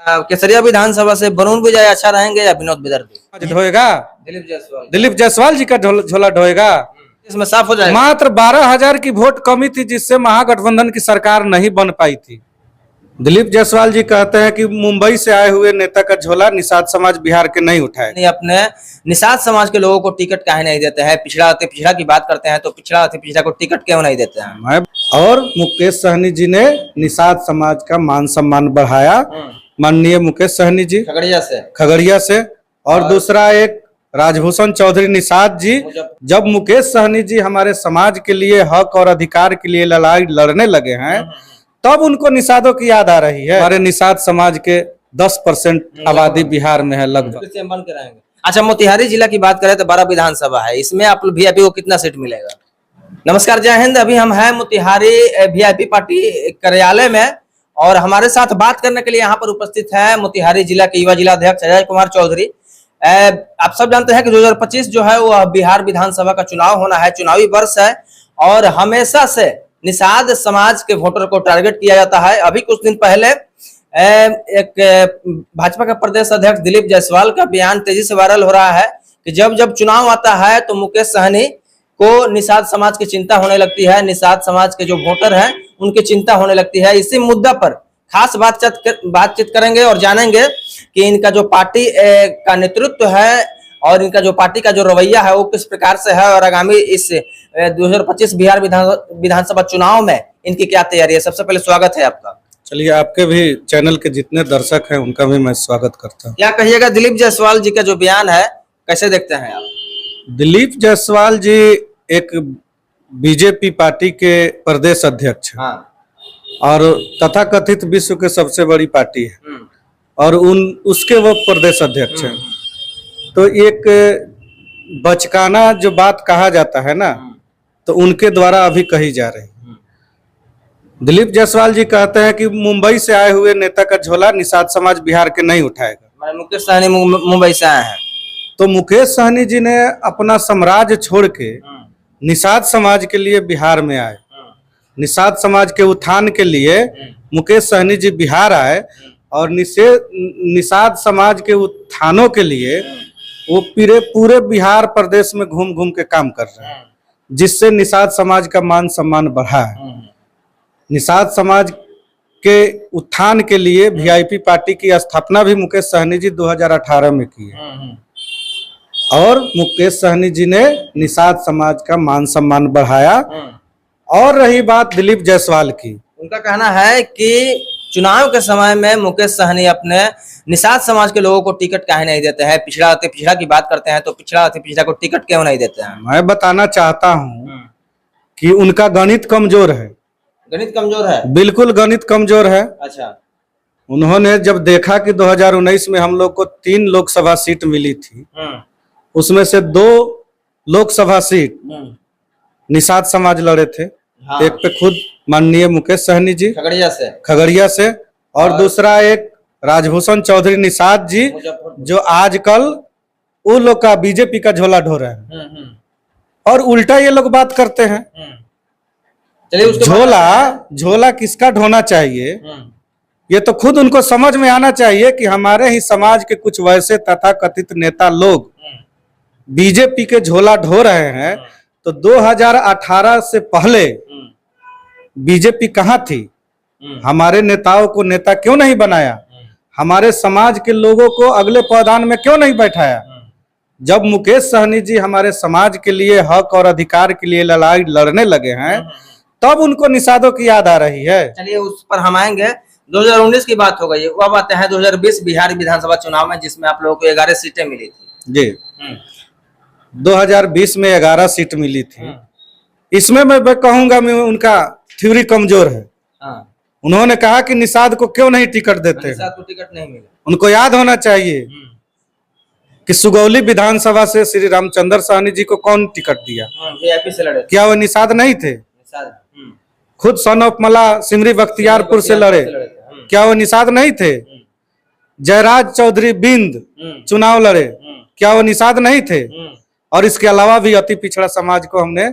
केसरिया विधानसभा से वरुण विजय अच्छा रहेंगे या विनोद विदर्भी? ढोएगा। दिलीप जायसवाल जी का झोला ढोएगा। इसमें साफ हो जाएगा। मात्र 12,000 की वोट कमी थी जिससे महागठबंधन की सरकार नहीं बन पाई थी। दिलीप जायसवाल जी कहते हैं कि मुंबई से आए हुए नेता का झोला निषाद समाज बिहार के नहीं उठाए। नहीं, अपने निषाद समाज के लोगों को टिकट काहे नहीं देते हैं? पिछड़ा अति पिछड़ा की बात करते हैं तो पिछड़ा अति पिछड़ा को टिकट क्यों नहीं देते हैं? और मुकेश सहनी जी ने निषाद समाज का मान सम्मान बढ़ाया, माननीय मुकेश सहनी जी खगड़िया से। और दूसरा एक राजभूषण चौधरी निषाद जी, जब मुकेश सहनी जी हमारे समाज के लिए हक और अधिकार के लिए लड़ाई लड़ने लगे हैं तब उनको निषादों की याद आ रही है। हमारे निषाद समाज के 10% आबादी बिहार में है लगभग। अच्छा, मोतिहारी जिला की बात करें तो 12 विधानसभा है, इसमें आप वीआईपी को कितना सीट मिलेगा? नमस्कार, जय हिंद। अभी हम हैं मोतिहारी वीआईपी पार्टी कार्यालय में और हमारे साथ बात करने के लिए यहाँ पर उपस्थित है मोतिहारी जिला के युवा जिला अध्यक्ष अजय कुमार चौधरी। आप सब जानते हैं कि 2025 जो है वो बिहार विधानसभा का चुनाव होना है, चुनावी वर्ष है और हमेशा से निषाद समाज के वोटर को टारगेट किया जाता है। अभी कुछ दिन पहले एक भाजपा के प्रदेश अध्यक्ष दिलीप जायसवाल का बयान तेजी से वायरल हो रहा है कि जब जब चुनाव आता है तो मुकेश सहनी को निषाद समाज की चिंता होने लगती है, निषाद समाज के जो वोटर हैं उनकी चिंता होने लगती है। इसी मुद्दा पर खास बातचीत करेंगे और जानेंगे कि इनका जो पार्टी का नेतृत्व है और इनका जो पार्टी का जो रवैया है वो किस प्रकार से है और आगामी इस 2025 बिहार विधानसभा चुनाव में इनकी क्या तैयारी है। सबसे पहले स्वागत है आपका। चलिए, आपके भी चैनल के जितने दर्शक हैं उनका भी मैं स्वागत करता हूँ। क्या कहिएगा दिलीप जायसवाल जी का जो बयान है, कैसे देखते हैं आप? दिलीप जायसवाल जी एक बीजेपी पार्टी के प्रदेश अध्यक्ष हैं और तथाकथित विश्व के सबसे बड़ी पार्टी है और उसके वो प्रदेश अध्यक्ष हैं। तो एक बचकाना जो बात कहा जाता है ना, तो उनके द्वारा अभी कही जा रही है। दिलीप जायसवाल जी कहते हैं कि मुंबई से आए हुए नेता का झोला निषाद समाज बिहार के नहीं उठाएगा। मुकेश सहनी मुंबई से आए हैं तो मुकेश सहनी जी ने अपना साम्राज्य छोड़ के निषाद समाज के लिए बिहार में आए। निषाद समाज के उत्थान के लिए मुकेश सहनी जी बिहार आए और निषाद समाज के उत्थानों के लिए वो पूरे बिहार प्रदेश में घूम घूम के काम कर रहे हैं, जिससे निषाद समाज का मान सम्मान बढ़ा है। निषाद समाज के उत्थान के लिए वीआईपी पार्टी की स्थापना भी मुकेश सहनी जी 2018 में की है और मुकेश सहनी जी ने निषाद समाज का मान सम्मान बढ़ाया। और रही बात दिलीप जायसवाल की, उनका कहना है कि चुनाव के समय में मुकेश सहनी अपने निषाद समाज के लोगों को टिकट काहे नहीं देते हैं? पिछड़ा अति पिछड़ा की बात करते हैं तो पिछड़ा अति पिछड़ा को टिकट क्यों नहीं देते हैं? मैं बताना चाहता हूँ कि उनका गणित कमजोर है। गणित कमजोर है? बिल्कुल गणित कमजोर है। अच्छा, उन्होंने जब देखा कि 2019 में हम लोग को 3 लोकसभा सीट मिली थी, उसमें से 2 लोकसभा सीट निषाद समाज लड़े थे। एक पे खुद माननीय मुकेश सहनी जी खगड़िया से और दूसरा एक राजभूषण चौधरी निषाद जी जो आजकल वो लोग का बीजेपी का झोला ढो रहे हैं और उल्टा ये लोग बात करते हैं। झोला किसका ढोना चाहिए ये तो खुद उनको समझ में आना चाहिए कि हमारे ही समाज के कुछ वैसे तथाकथित नेता लोग बीजेपी के झोला ढो रहे हैं। तो 2018 से पहले बीजेपी कहाँ थी? हमारे नेताओं को नेता क्यों नहीं बनाया? हमारे समाज के लोगों को अगले पायदान में क्यों नहीं बैठाया? जब मुकेश सहनी जी हमारे समाज के लिए हक और अधिकार के लिए लड़ाई लड़ने लगे हैं तब उनको निषादों की याद आ रही है। चलिए, उस पर हम आएंगे। 2019 की बात हो गई, अब आते हैं 2020 बिहार विधानसभा चुनाव में जिसमें आप लोगों को 11 सीटें मिली थी। जी, 2020 में 11 सीट मिली थी। इसमें मैं कहूंगा उनका थ्योरी कमजोर है। उन्होंने कहा कि निषाद को क्यों नहीं टिकट देते? निषाद को टिकट नहीं मिला। उनको याद होना चाहिए कि सुगौली विधानसभा से श्री रामचंद्र सहनी जी को कौन टिकट दिया? वीआईपी से लड़े। क्या वो निषाद नहीं थे? खुद सन ऑफ मला सिमरी बख्तियारपुर से लड़े, क्या वो निषाद नहीं थे? जयराज चौधरी बिंद चुनाव लड़े, क्या वो निषाद नहीं थे? और इसके अलावा भी अति पिछड़ा समाज को हमने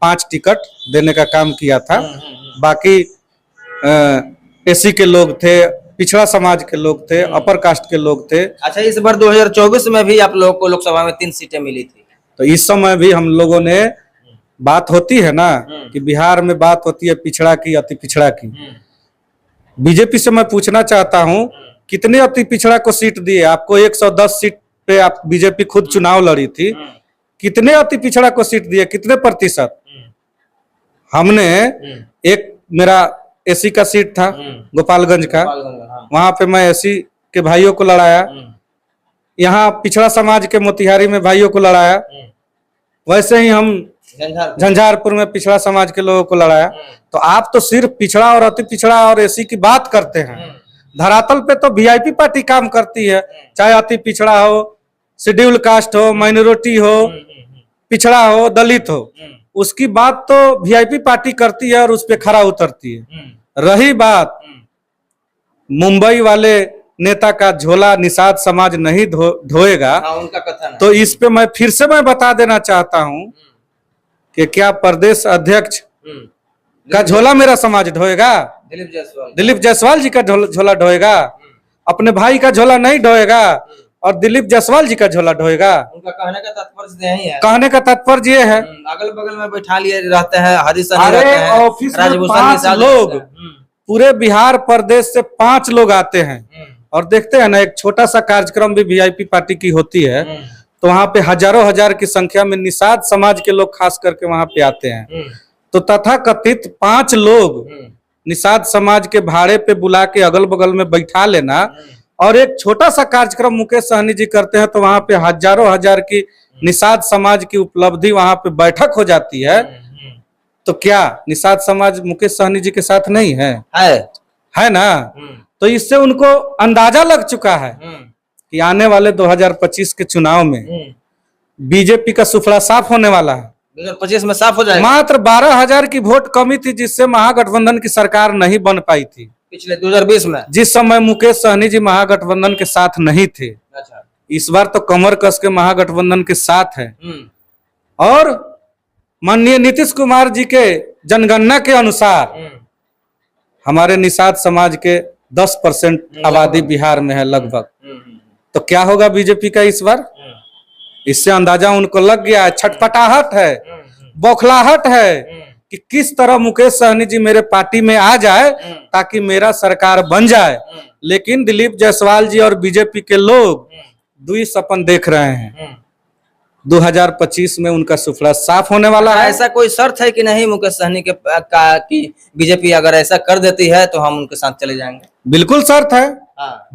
5 टिकट देने का काम किया था। बाकी एससी के लोग थे, पिछड़ा समाज के लोग थे, अपर कास्ट के लोग थे। अच्छा, इस बार 2024 में भी आप लोगों को लोकसभा में 3 सीटें मिली थी। तो इस समय भी हम लोगों ने, बात होती है ना कि बिहार में बात होती है पिछड़ा की, अति पिछड़ा की। बीजेपी से मैं पूछना चाहता हूं, कितने अति पिछड़ा को सीट दिए? आपको 110 सीट पे आप बीजेपी खुद चुनाव लड़ी थी, कितने अति पिछड़ा को सीट दिए, कितने प्रतिशत? हमने एक, मेरा एसी का सीट था गोपालगंज का, वहां पे मैं एसी के भाइयों को लड़ाया। यहाँ पिछड़ा समाज के मोतिहारी में भाइयों को लड़ाया। वैसे ही हम झंझारपुर में पिछड़ा समाज के लोगों को लड़ाया। तो आप तो सिर्फ पिछड़ा और अति पिछड़ा और एसी की बात करते हैं। धरातल पे तो वीआईपी पार्टी काम करती है, चाहे अति पिछड़ा हो, शेड्यूल कास्ट हो, माइनॉरिटी हो, पिछड़ा हो, दलित हो, उसकी बात तो वीआईपी पार्टी करती है और उस पर खरा उतरती है। रही बात मुंबई वाले नेता का झोला निषाद समाज नहीं ढोएगा, उनका कथन है। तो इस पे मैं फिर से बता देना चाहता हूं कि क्या प्रदेश अध्यक्ष का झोला मेरा समाज ढोएगा? दिलीप जायसवाल जी का झोला ढोएगा? अपने भाई का झोला नहीं ढोएगा और दिलीप जायसवाल जी का झोला ढोएगा? उनका कहने का तात्पर्य यही है। कहने का तात्पर्य ये है, अगल बगल में बैठा लिए रहते हैं, हरीश ऑफिस में 5 लोग, पूरे बिहार प्रदेश से 5 लोग आते हैं। और देखते हैं ना, एक छोटा सा कार्यक्रम भी वीआईपी पार्टी की होती है तो वहां पे हजारों हजार की संख्या में निषाद समाज के लोग खास करके वहां पे आते हैं। तो तथाकथित 5 लोग निषाद समाज के भाड़े पे बुला के अगल बगल में बैठा लेना और एक छोटा सा कार्यक्रम मुकेश सहनी जी करते हैं तो वहां पे हजारों हजार की निषाद समाज की उपलब्धि वहां पे बैठक हो जाती है। तो क्या निषाद समाज मुकेश सहनी जी के साथ नहीं है ना? तो इससे उनको अंदाजा लग चुका है कि आने वाले 2025 के चुनाव में बीजेपी का सुफड़ा साफ होने वाला है। 2025 में साफ हो जाएगा। मात्र 12,000 की वोट कमी थी जिससे महागठबंधन की सरकार नहीं बन पाई थी पिछले 2020 में, जिस समय मुकेश सहनी जी महागठबंधन के साथ नहीं थे। अच्छा। इस बार तो कमर कस के महागठबंधन के साथ है। और माननीय नीतीश कुमार जी के जनगणना के अनुसार हमारे निषाद समाज के 10% आबादी बिहार में है लगभग। तो क्या होगा बीजेपी का इस बार? इससे अंदाजा उनको लग गया है। छटपटाहट है, बौखलाहट है कि किस तरह मुकेश सहनी जी मेरे पार्टी में आ जाए ताकि मेरा सरकार बन जाए। लेकिन दिलीप जायसवाल जी और बीजेपी के लोग दुई सपन देख रहे हैं। 2025 में उनका सुफड़ा साफ होने वाला है। ऐसा कोई शर्त है कि नहीं मुकेश सहनी के कि बीजेपी अगर ऐसा कर देती है तो हम उनके साथ चले जाएंगे? बिल्कुल शर्त है।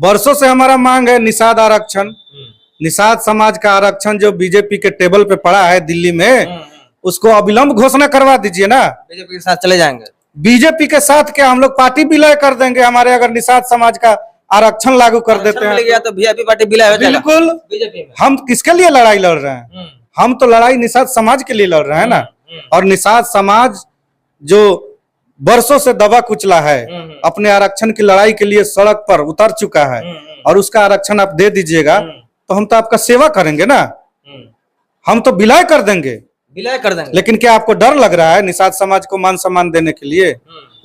वर्षों से हमारा मांग है निषाद आरक्षण, निषाद समाज का आरक्षण जो बीजेपी के टेबल पे पड़ा है दिल्ली में, उसको अविलंब घोषणा करवा दीजिए ना। बीजेपी के साथ चले जाएंगे? बीजेपी के साथ क्या, हम लोग पार्टी विलय कर देंगे। हमारे अगर निषाद समाज का आरक्षण लागू कर देते हैं तो वीआईपी पार्टी विलय हो जाएगा। बिल्कुल। बीजेपी में हम किसके लिए लड़ाई लड़ रहे हैं? हम तो लड़ाई निषाद समाज के लिए लड़ रहे हैं ना। और निषाद समाज जो वर्षों से दबा कुचला है, अपने आरक्षण की लड़ाई के लिए सड़क पर उतर चुका है और उसका आरक्षण आप दे दीजिएगा तो हम तो आपका सेवा करेंगे ना। हम तो विलय कर देंगे। लेकिन क्या आपको डर लग रहा है निषाद समाज को मान सम्मान देने के लिए,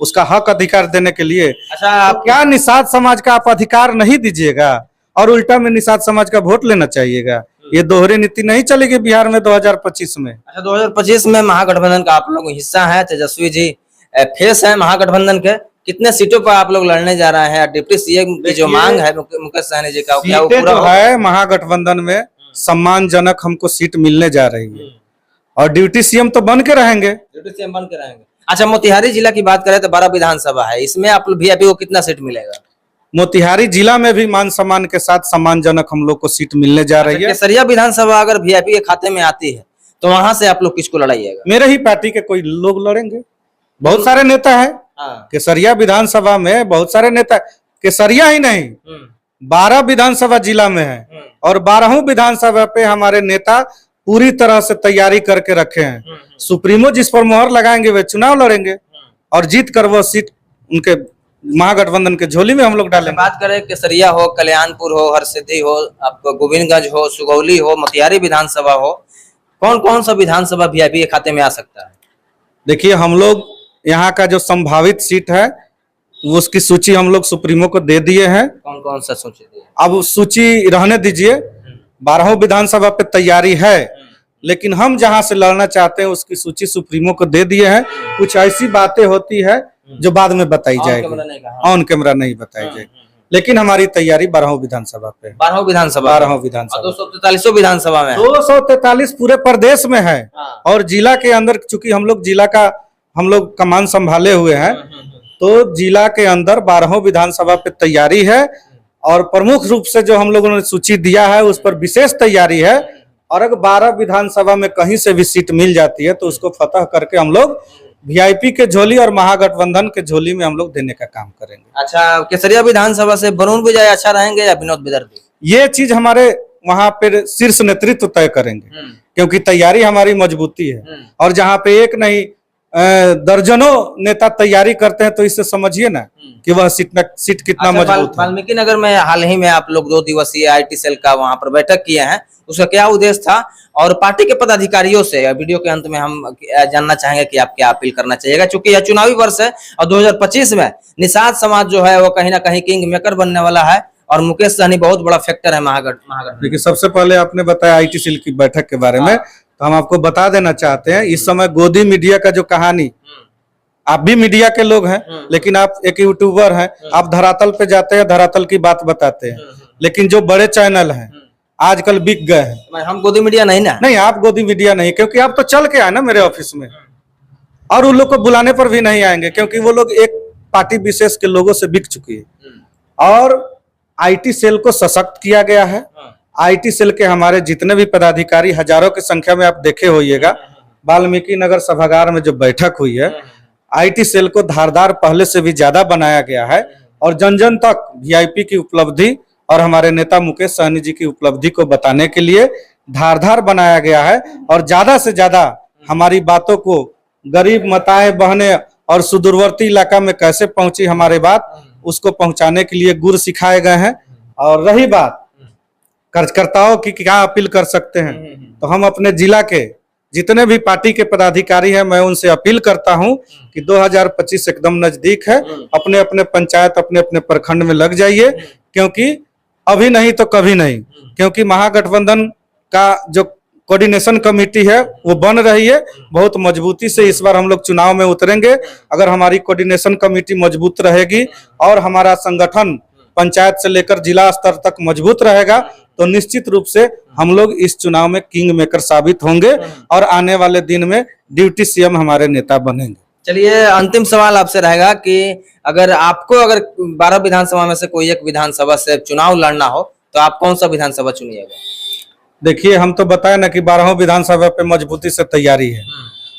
उसका हक अधिकार देने के लिए? अच्छा, तो क्या निषाद समाज का आप अधिकार नहीं दीजिएगा और उल्टा में निषाद समाज का वोट लेना चाहिएगा? ये दोहरी नीति नहीं चलेगी बिहार में 2025 में। अच्छा, 2025 में महागठबंधन का आप लोग हिस्सा है, तेजस्वी जी फेस है महागठबंधन के। कितने सीटों पर आप लोग लड़ने जा रहे हैं? डिप्टी सीएम की जो मांग है मुकेश सहनी जी का, क्या वो पूरा है? महागठबंधन में सम्मानजनक हमको सीट मिलने जा रही है और ड्यूटी सीएम तो बन के रहेंगे। अच्छा, मोतिहारी जिला की बात करें तो 12 विधानसभा है, इसमें आप वीआईपी को कितना सीट मिलेगा? मोतिहारी जिला में भी मान सम्मान के साथ सम्मानजनक हम लोग को सीट मिलने जा रही है। केसरिया विधानसभा अगर वीआईपी के खाते में आती है तो वहां से आप लोग किसको लड़ाइएगा? मेरे ही पार्टी के कोई लोग लड़ेंगे। बहुत सारे नेता है केसरिया विधानसभा में, बहुत सारे नेता। केसरिया ही नहीं 12 विधानसभा जिला में है और 12 विधानसभा पे हमारे नेता पूरी तरह से तैयारी करके रखे हैं। सुप्रीमो जिस पर मोहर लगाएंगे वे चुनाव लड़ेंगे और जीत कर वो सीट उनके महागठबंधन के झोली में हम लोग डालेंगे। बात करें केसरिया हो, कल्याणपुर हो, हरसिद्धि हो, आपको गोविंदगंज हो, सुगौली हो, मोतिहारी विधानसभा हो, कौन कौन सा विधानसभा वीआईपी के खाते में आ सकता है? देखिए, हम लोग यहाँ का जो संभावित सीट है उसकी सूची हम लोग सुप्रीमो को दे दिए हैं। कौन कौन सा सोचे थे? अब सूची रहने दीजिए, 12 विधानसभा पे तैयारी है, लेकिन हम जहां से लड़ना चाहते हैं उसकी सूची सुप्रीमो को दे दिए हैं। कुछ ऐसी बातें होती है जो बाद में बताई जाएगी, ऑन कैमरा नहीं बताई जाएगी, लेकिन हमारी तैयारी 12 विधानसभा पे, 12 विधानसभा 12 विधानसभा 243 विधानसभा में 243 पूरे प्रदेश में है। और जिला के अंदर, चूंकि हम लोग जिला का हम लोग कमान संभाले हुए हैं, तो जिला के अंदर 12 विधानसभा पे तैयारी है। और प्रमुख रूप से जो हम लोगों ने सूची दिया है उस पर विशेष तैयारी है। और अगर 12 विधानसभा में कहीं से भी सीट मिल जाती है तो उसको फतह करके हम लोग वीआईपी के झोली और महागठबंधन के झोली में हम लोग देने का काम करेंगे। अच्छा, केसरिया विधानसभा से वरुण विजय अच्छा रहेंगे या विनोद विदर्भी? ये चीज हमारे वहां पे शीर्ष नेतृत्व तय करेंगे, क्योंकि तैयारी हमारी मजबूती है। और जहाँ पे एक नहीं दर्जनों नेता तैयारी करते हैं, तो इससे समझिए ना कि वह सीट कितना मजबूत है। वाल्मीकि नगर में हाल ही में आप लोग 2 दिवसीय आईटी सेल का वहां पर बैठक किए हैं, उसका क्या उद्देश्य था? और पार्टी के पदाधिकारियों से वीडियो के अंत में हम जानना चाहेंगे कि आप क्या अपील करना चाहिएगा, क्योंकि यह चुनावी वर्ष है और 2025 में निषाद समाज जो है वो कहीं ना कहीं किंग मेकर बनने वाला है और मुकेश सहनी बहुत बड़ा फैक्टर है महागठबंधन। देखिए, सबसे पहले आपने बताया आईटी सेल की बैठक के बारे में, तो हम आपको बता देना चाहते हैं, इस समय गोदी मीडिया का जो कहानी, आप भी मीडिया के लोग हैं, लेकिन आप एक यूट्यूबर हैं, आप धरातल पे जाते हैं, धरातल की बात बताते हैं, लेकिन जो बड़े चैनल हैं आजकल बिक गए हैं। हम गोदी मीडिया नहीं ना? नहीं, आप गोदी मीडिया नहीं, क्योंकि आप तो चल के आए ना मेरे ऑफिस में, और उन लोग को बुलाने पर भी नहीं आएंगे, क्योंकि वो लोग एक पार्टी विशेष के लोगों से बिक चुकी है। और आईटी सेल को सशक्त किया गया है। आईटी सेल के हमारे जितने भी पदाधिकारी हजारों की संख्या में आप देखे होइएगा, वाल्मीकि नगर सभागार में जो बैठक हुई है, आईटी सेल को धारदार पहले से भी ज्यादा बनाया गया है। और जन जन तक वीआईपी की उपलब्धि और हमारे नेता मुकेश सहनी जी की उपलब्धि को बताने के लिए धारदार बनाया गया है। और ज्यादा से ज्यादा हमारी बातों को गरीब माताएं बहनें और सुदूरवर्ती इलाका में कैसे पहुंची हमारे बात, उसको पहुंचाने के लिए गुर सिखाए गए हैं। और रही बात कार्यकर्ताओं की क्या अपील कर सकते हैं, तो हम अपने जिला के जितने भी पार्टी के पदाधिकारी हैं, मैं उनसे अपील करता हूं कि 2025 एकदम नजदीक है, अपने अपने पंचायत अपने अपने प्रखंड में लग जाइए, क्योंकि अभी नहीं तो कभी नहीं, क्योंकि महागठबंधन का जो कोऑर्डिनेशन कमेटी है वो बन रही है। बहुत मजबूती से इस बार हम लोग चुनाव में उतरेंगे। अगर हमारी कोऑर्डिनेशन कमेटी मजबूत रहेगी और हमारा संगठन पंचायत से लेकर जिला स्तर तक मजबूत रहेगा, तो निश्चित रूप से हम लोग इस चुनाव में किंग मेकर साबित होंगे और आने वाले दिन में ड्यूटी सीएम हमारे नेता बनेंगे। चलिए, अंतिम सवाल आपसे रहेगा कि अगर 12 विधानसभा में से कोई एक विधानसभा से चुनाव लड़ना हो तो आप कौन सा विधानसभा चुनिएगा? देखिए, हम तो बताए ना कि 12 विधानसभा पे मजबूती से तैयारी है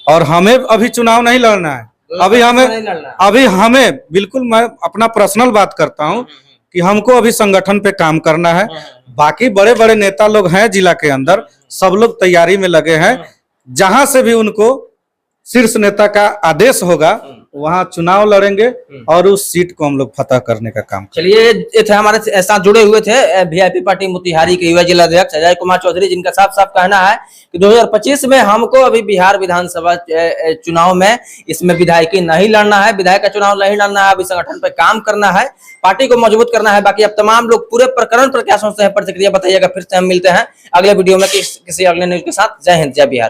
और हमें अभी चुनाव नहीं लड़ना है। अभी हमें बिल्कुल, मैं अपना पर्सनल बात करता हूँ कि हमको अभी संगठन पे काम करना है। बाकी बड़े बड़े नेता लोग हैं जिला के अंदर, सब लोग तैयारी में लगे हैं। जहां से भी उनको शीर्ष नेता का आदेश होगा वहां चुनाव लड़ेंगे और उस सीट को हम लोग फतह करने का काम। चलिए, ये थे हमारे साथ जुड़े हुए थे वीआईपी पार्टी मोतिहारी के युवा जिला अध्यक्ष अजय कुमार चौधरी, जिनका साफ साफ कहना है कि 2025 में हमको अभी बिहार विधानसभा चुनाव में इसमें विधायकी नहीं लड़ना है, विधायक का चुनाव नहीं लड़ना है, अभी संगठन पर काम करना है, पार्टी को मजबूत करना है। बाकी अब तमाम लोग पूरे प्रकरण पर क्या सोचते हैं, प्रतिक्रिया बताइएगा। फिर से हम मिलते हैं अगले वीडियो में किसी अगले न्यूज के साथ। जय हिंद, जय बिहार।